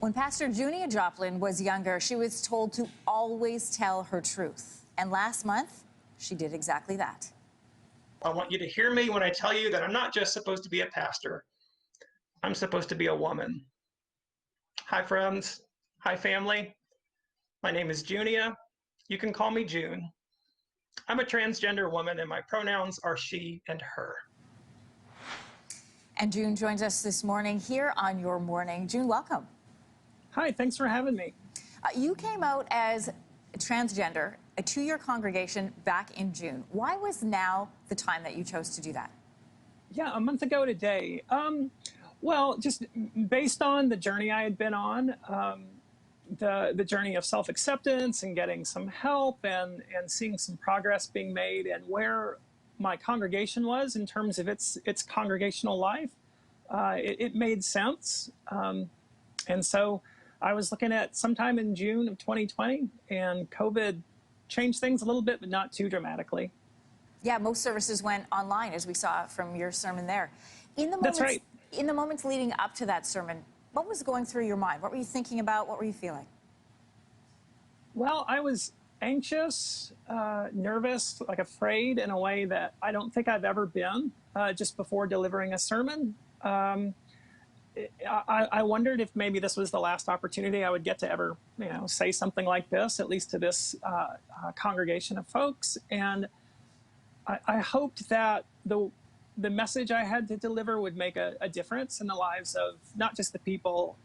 When Pastor Junia Joplin was younger, she was told to always tell her truth. And last month, she did exactly that. I want you to hear me when I tell you that I'm not just supposed to be a pastor. I'm supposed to be a woman. Hi, friends. Hi, family. My name is Junia. You can call me June. I'm a transgender woman, and my pronouns are she and her. And June joins us this morning here on Your Morning. June, welcome. Hi, thanks for having me. You came out as transgender to your congregation back in June. Why was now the time that you chose to do that? Yeah, a month ago today. Well, just based on the journey I had been on, the journey of self-acceptance and getting some help and seeing some progress being made and where my congregation was in terms of its congregational life, it made sense. And so I was looking at sometime in June of 2020, and COVID changed things a little bit, but not too dramatically. Yeah, most services went online, as we saw from your sermon there. That's right. In the moments leading up to that sermon, what was going through your mind? What were you thinking about? What were you feeling? Well, I was anxious, nervous, like afraid in a way that I don't think I've ever been just before delivering a sermon. I wondered if maybe this was the last opportunity I would get to ever, say something like this, at least to this congregation of folks. And I hoped that the message I had to deliver would make a difference in the lives of not just the people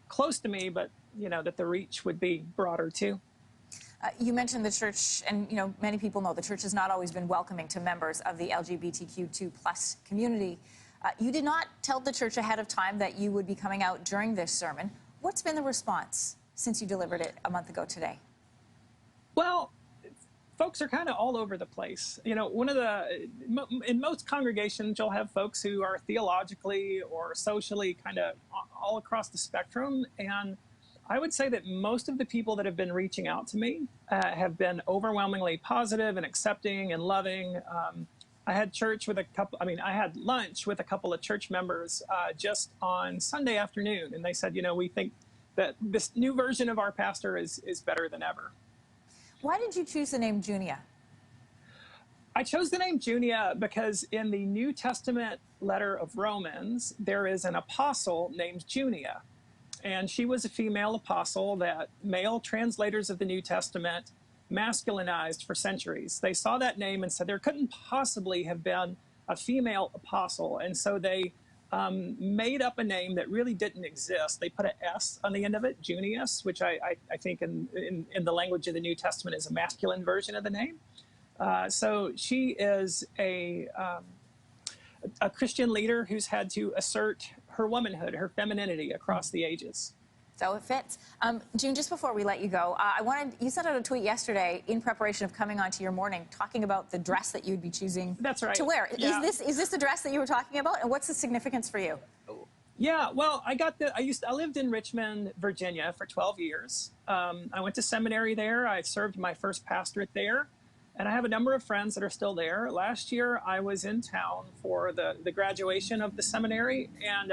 close to me, but, that the reach would be broader too. You mentioned the church, and many people know the church has not always been welcoming to members of the LGBTQ2+ community. You did not tell the church ahead of time that you would be coming out during this sermon. What's been the response since you delivered it a month ago today? Well, folks are kind of all over the place. In most congregations, you'll have folks who are theologically or socially kind of all across the spectrum. And I would say that most of the people that have been reaching out to me have been overwhelmingly positive and accepting and loving. I had I had lunch with a couple of church members just on Sunday afternoon, and they said, we think that this new version of our pastor is better than ever. Why did you choose the name Junia? I chose the name Junia because in the New Testament letter of Romans, there is an apostle named Junia. And she was a female apostle that male translators of the New Testament masculinized for centuries. They saw that name and said there couldn't possibly have been a female apostle. And so they made up a name that really didn't exist. They put an S on the end of it, Junius, which I think in the language of the New Testament is a masculine version of the name. So she is a Christian leader who's had to assert her womanhood, her femininity across the ages. So it fits. June, just before we let you go, you sent out a tweet yesterday in preparation of coming onto Your Morning, talking about the dress that you'd be choosing to wear. Yeah. Is this the dress that you were talking about, and what's the significance for you? Yeah, well, I lived in Richmond, Virginia for 12 years. I went to seminary there. I served my first pastorate there. And I have a number of friends that are still there. Last year, I was in town for the graduation of the seminary, and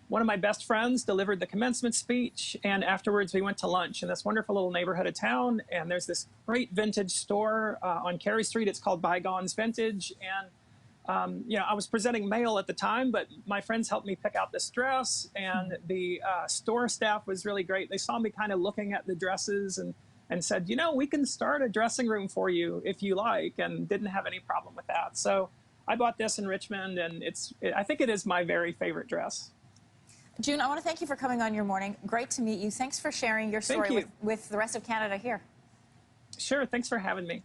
one of my best friends delivered the commencement speech, and afterwards we went to lunch in this wonderful little neighborhood of town, and there's this great vintage store on Carey Street. It's called Bygones Vintage, and I was presenting mail at the time, but my friends helped me pick out this dress, and the store staff was really great. They saw me kind of looking at the dresses and said, we can start a dressing room for you if you like, and didn't have any problem with that. So I bought this in Richmond, and I think it is my very favorite dress. June, I want to thank you for coming on Your Morning. Great to meet you. Thanks for sharing your story with the rest of Canada here. Sure, thanks for having me.